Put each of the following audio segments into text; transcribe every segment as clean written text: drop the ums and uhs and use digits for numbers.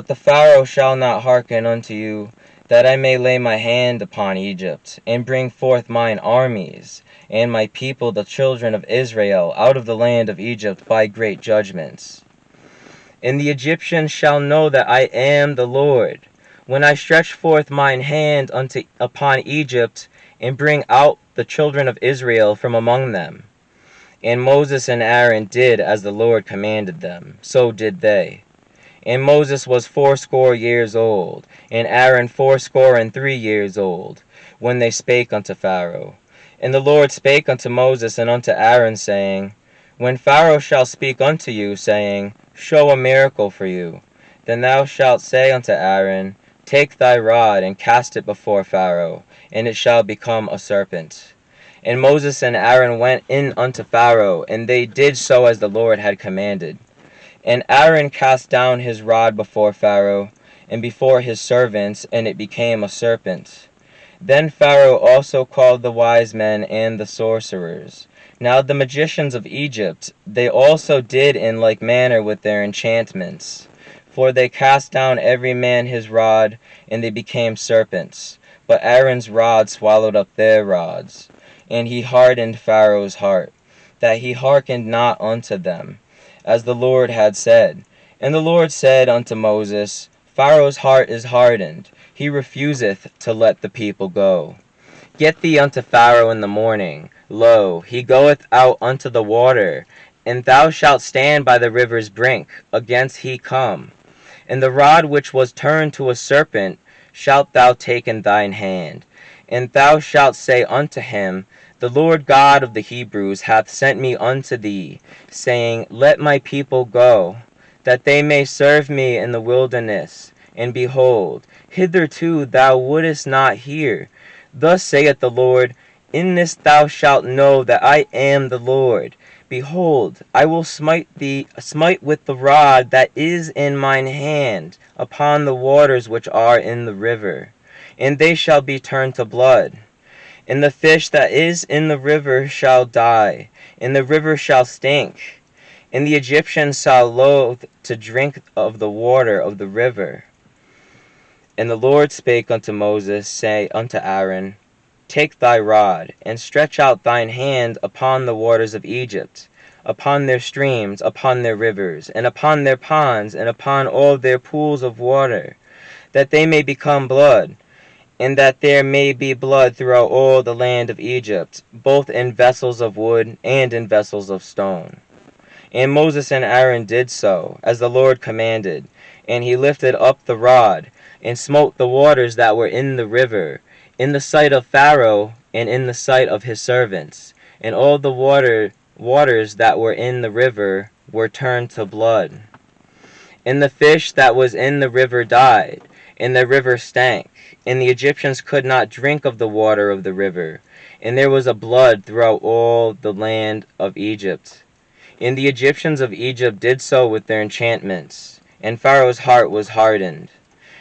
But the Pharaoh shall not hearken unto you, that I may lay my hand upon Egypt, and bring forth mine armies, and my people the children of Israel out of the land of Egypt by great judgments. And the Egyptians shall know that I am the Lord, when I stretch forth mine hand upon Egypt, and bring out the children of Israel from among them. And Moses and Aaron did as the Lord commanded them, so did they. And Moses was 80 years old, and Aaron 83 years old, when they spake unto Pharaoh. And the Lord spake unto Moses and unto Aaron, saying, When Pharaoh shall speak unto you, saying, Show a miracle for you, then thou shalt say unto Aaron, Take thy rod, and cast it before Pharaoh, and it shall become a serpent. And Moses and Aaron went in unto Pharaoh, and they did so as the Lord had commanded. And Aaron cast down his rod before Pharaoh, and before his servants, and it became a serpent. Then Pharaoh also called the wise men and the sorcerers. Now the magicians of Egypt, they also did in like manner with their enchantments. For they cast down every man his rod, and they became serpents. But Aaron's rod swallowed up their rods. And he hardened Pharaoh's heart, that he hearkened not unto them, as the Lord had said. And the Lord said unto Moses, Pharaoh's heart is hardened, he refuseth to let the people go. Get thee unto Pharaoh in the morning. Lo, he goeth out unto the water, and thou shalt stand by the river's brink, against he come. And the rod which was turned to a serpent shalt thou take in thine hand, and thou shalt say unto him, The Lord God of the Hebrews hath sent me unto thee, saying, Let my people go, that they may serve me in the wilderness. And behold, hitherto thou wouldest not hear. Thus saith the Lord, In this thou shalt know that I am the Lord. Behold, I will smite with the rod that is in mine hand upon the waters which are in the river, and they shall be turned to blood. And the fish that is in the river shall die, and the river shall stink, and the Egyptians shall loathe to drink of the water of the river. And the Lord spake unto Moses, say unto Aaron, Take thy rod, and stretch out thine hand upon the waters of Egypt, upon their streams, upon their rivers, and upon their ponds, and upon all their pools of water, that they may become blood, and that there may be blood throughout all the land of Egypt, both in vessels of wood and in vessels of stone. And Moses and Aaron did so, as the Lord commanded, and he lifted up the rod, and smote the waters that were in the river, in the sight of Pharaoh, and in the sight of his servants, and all the waters that were in the river were turned to blood. And the fish that was in the river died, and the river stank, and the Egyptians could not drink of the water of the river, and there was a blood throughout all the land of Egypt. And the Egyptians of Egypt did so with their enchantments, and Pharaoh's heart was hardened,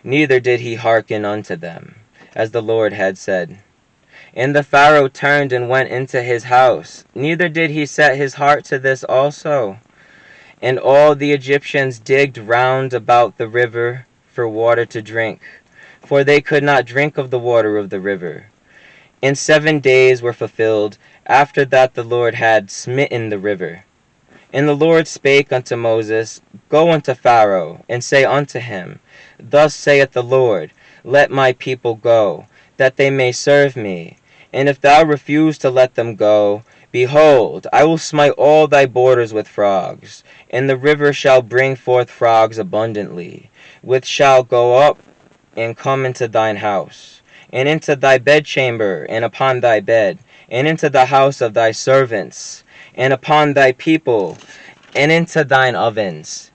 neither did he hearken unto them, as the Lord had said. And the Pharaoh turned and went into his house, neither did he set his heart to this also. And all the Egyptians digged round about the river for water to drink, for they could not drink of the water of the river. And 7 days were fulfilled after that the Lord had smitten the river. And the Lord spake unto Moses, Go unto Pharaoh, and say unto him, Thus saith the Lord, Let my people go, that they may serve me. And if thou refuse to let them go, behold, I will smite all thy borders with frogs, and the river shall bring forth frogs abundantly, which shall go up and come into thine house, and into thy bedchamber, and upon thy bed, and into the house of thy servants, and upon thy people, and into thine ovens,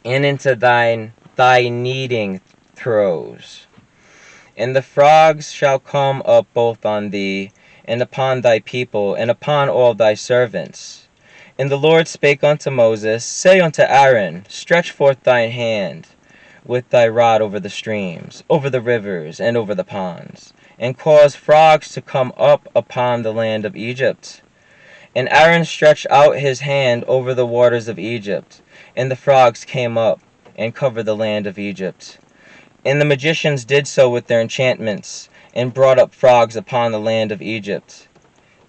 and into thy kneading throws. And the frogs shall come up both on thee, and upon thy people, and upon all thy servants. And the Lord spake unto Moses, Say unto Aaron, Stretch forth thine hand with thy rod over the streams, over the rivers, and over the ponds, and cause frogs to come up upon the land of Egypt. And Aaron stretched out his hand over the waters of Egypt, and the frogs came up, and cover the land of Egypt. And the magicians did so with their enchantments, and brought up frogs upon the land of Egypt.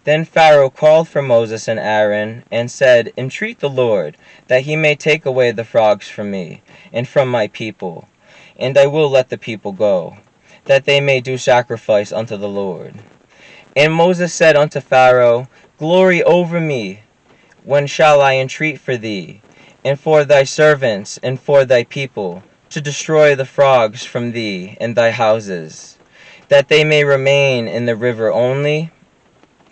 Then Pharaoh called for Moses and Aaron, and said, Entreat the Lord, that he may take away the frogs from me, and from my people, and I will let the people go, that they may do sacrifice unto the Lord. And Moses said unto Pharaoh, Glory over me, when shall I entreat for thee, and for thy servants, and for thy people, to destroy the frogs from thee and thy houses, that they may remain in the river only?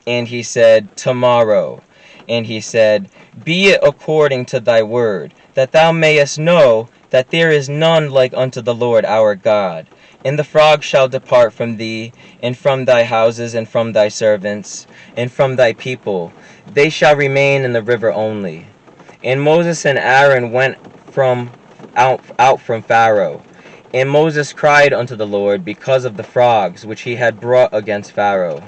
And he said, Tomorrow. And he said, Be it according to thy word, that thou mayest know that there is none like unto the Lord our God. And the frogs shall depart from thee, and from thy houses, and from thy servants, and from thy people. They shall remain in the river only. And Moses and Aaron went out from Pharaoh. And Moses cried unto the Lord because of the frogs which he had brought against Pharaoh.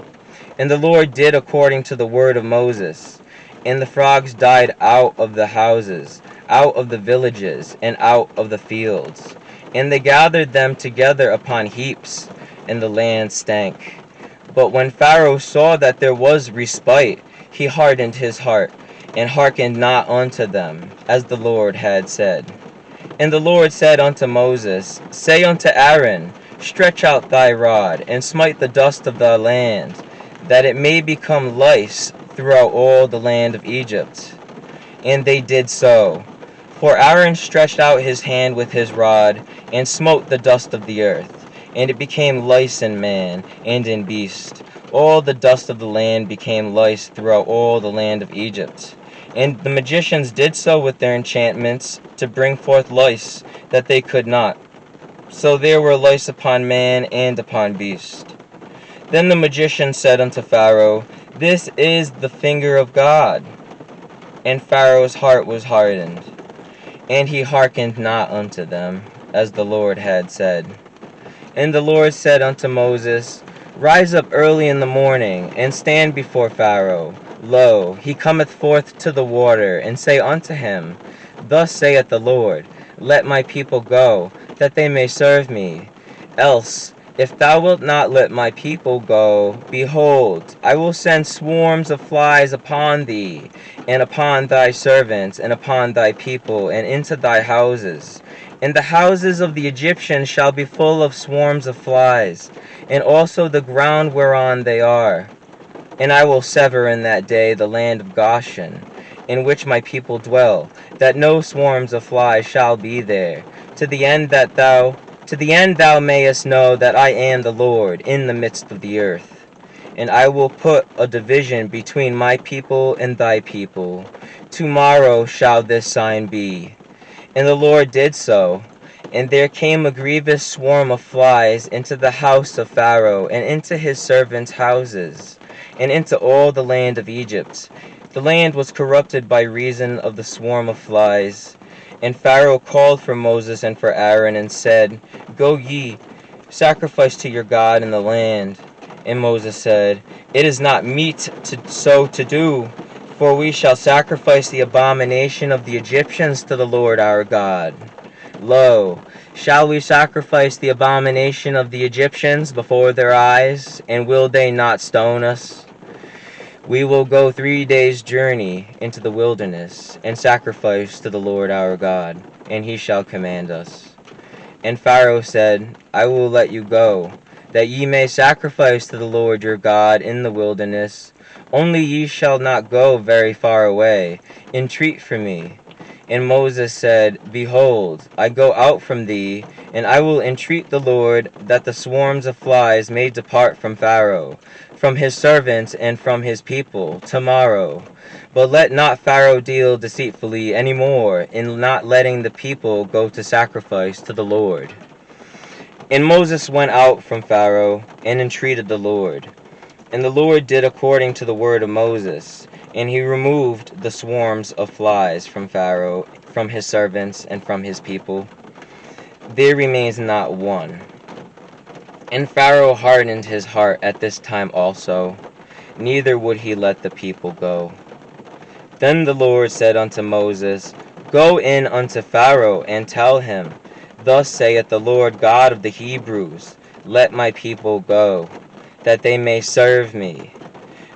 And the Lord did according to the word of Moses. And the frogs died out of the houses, out of the villages, and out of the fields. And they gathered them together upon heaps, and the land stank. But when Pharaoh saw that there was respite, he hardened his heart, and hearkened not unto them, as the Lord had said. And the Lord said unto Moses, Say unto Aaron, Stretch out thy rod, and smite the dust of the land, that it may become lice throughout all the land of Egypt. And they did so. For Aaron stretched out his hand with his rod, and smote the dust of the earth, and it became lice in man, and in beast. All the dust of the land became lice throughout all the land of Egypt. And the magicians did so with their enchantments, to bring forth lice, that they could not. So there were lice upon man and upon beast. Then the magician said unto Pharaoh, This is the finger of God. And Pharaoh's heart was hardened, and he hearkened not unto them, as the Lord had said. And the Lord said unto Moses, Rise up early in the morning, and stand before Pharaoh. Lo, he cometh forth to the water, and say unto him, Thus saith the Lord, Let my people go, that they may serve me. Else, if thou wilt not let my people go, behold, I will send swarms of flies upon thee, and upon thy servants, and upon thy people, and into thy houses. And the houses of the Egyptians shall be full of swarms of flies, and also the ground whereon they are. And I will sever in that day the land of Goshen, in which my people dwell, that no swarms of flies shall be there, to the end thou mayest know that I am the Lord in the midst of the earth. And I will put a division between my people and thy people. Tomorrow shall this sign be. And the Lord did so. And there came a grievous swarm of flies into the house of Pharaoh, and into his servants' houses, and into all the land of Egypt. The land was corrupted by reason of the swarm of flies. And Pharaoh called for Moses and for Aaron, and said, Go ye, sacrifice to your God in the land. And Moses said, It is not meet so to do, for we shall sacrifice the abomination of the Egyptians to the Lord our God. Lo, shall we sacrifice the abomination of the Egyptians before their eyes, and will they not stone us? We will go 3 days' journey into the wilderness, and sacrifice to the Lord our God, and he shall command us. And Pharaoh said, I will let you go, that ye may sacrifice to the Lord your God in the wilderness. Only ye shall not go very far away. Entreat for me. And Moses said, Behold, I go out from thee, and I will entreat the Lord that the swarms of flies may depart from Pharaoh, from his servants, and from his people, tomorrow. But let not Pharaoh deal deceitfully any more in not letting the people go to sacrifice to the Lord. And Moses went out from Pharaoh, and entreated the Lord. And the Lord did according to the word of Moses, and he removed the swarms of flies from Pharaoh, from his servants, and from his people. There remains not one. And Pharaoh hardened his heart at this time also, neither would he let the people go. Then the Lord said unto Moses, Go in unto Pharaoh, and tell him, Thus saith the Lord God of the Hebrews, Let my people go, that they may serve me.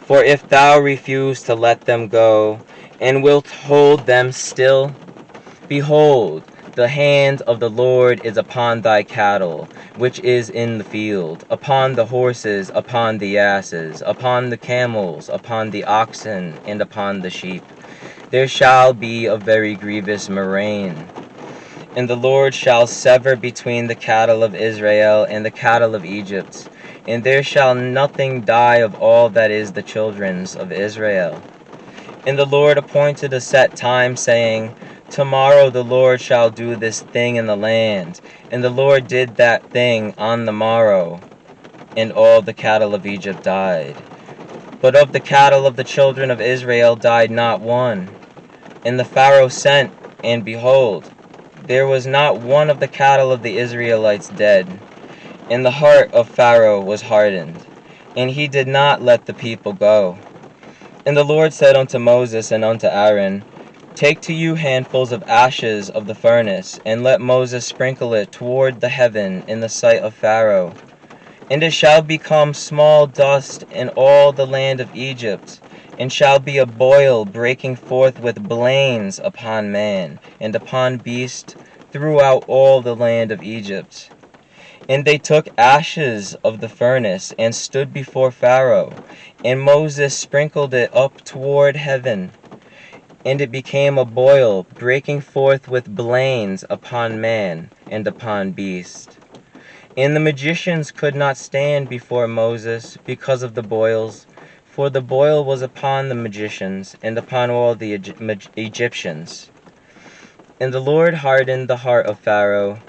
For if thou refuse to let them go, and wilt hold them still, behold, the hand of the Lord is upon thy cattle, which is in the field, upon the horses, upon the asses, upon the camels, upon the oxen, and upon the sheep. There shall be a very grievous murrain. And the Lord shall sever between the cattle of Israel and the cattle of Egypt, and there shall nothing die of all that is the children's of Israel. And the Lord appointed a set time, saying, Tomorrow the Lord shall do this thing in the land. And the Lord did that thing on the morrow, and all the cattle of Egypt died. But of the cattle of the children of Israel died not one. And the Pharaoh sent, and behold, there was not one of the cattle of the Israelites dead. And the heart of Pharaoh was hardened, and he did not let the people go. And the Lord said unto Moses and unto Aaron, Take to you handfuls of ashes of the furnace, and let Moses sprinkle it toward the heaven in the sight of Pharaoh. And it shall become small dust in all the land of Egypt, and shall be a boil breaking forth with blains upon man, and upon beast, throughout all the land of Egypt. And they took ashes of the furnace, and stood before Pharaoh, and Moses sprinkled it up toward heaven. And it became a boil, breaking forth with blains upon man, and upon beast. And the magicians could not stand before Moses because of the boils, for the boil was upon the magicians, and upon all the Egyptians. And the Lord hardened the heart of Pharaoh,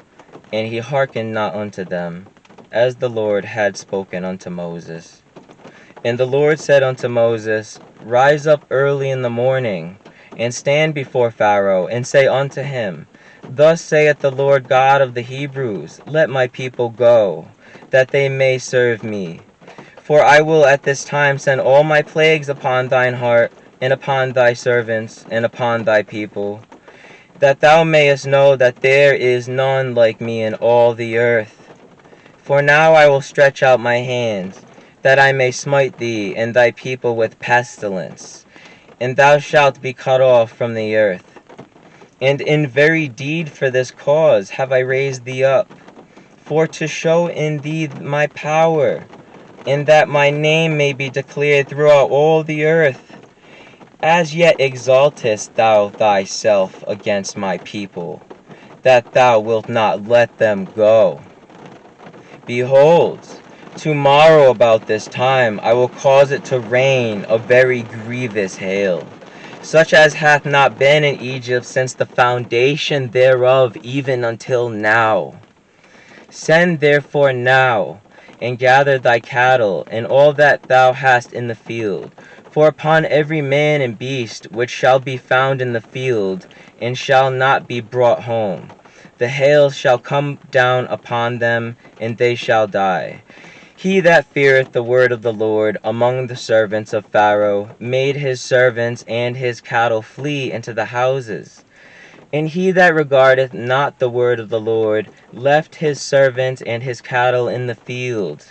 and he hearkened not unto them, as the Lord had spoken unto Moses. And the Lord said unto Moses, Rise up early in the morning, and stand before Pharaoh, and say unto him, Thus saith the Lord God of the Hebrews, Let my people go, that they may serve me. For I will at this time send all my plagues upon thine heart, and upon thy servants, and upon thy people, that thou mayest know that there is none like me in all the earth. For now I will stretch out my hand, that I may smite thee and thy people with pestilence, and thou shalt be cut off from the earth. And in very deed for this cause have I raised thee up, for to show in thee my power, and that my name may be declared throughout all the earth. As yet exaltest thou thyself against my people, that thou wilt not let them go. Behold, tomorrow about this time I will cause it to rain a very grievous hail, such as hath not been in Egypt since the foundation thereof even until now. Send therefore now, and gather thy cattle, and all that thou hast in the field. For upon every man and beast which shall be found in the field, and shall not be brought home, the hail shall come down upon them, and they shall die. He that feareth the word of the Lord among the servants of Pharaoh made his servants and his cattle flee into the houses. And he that regardeth not the word of the Lord left his servants and his cattle in the field.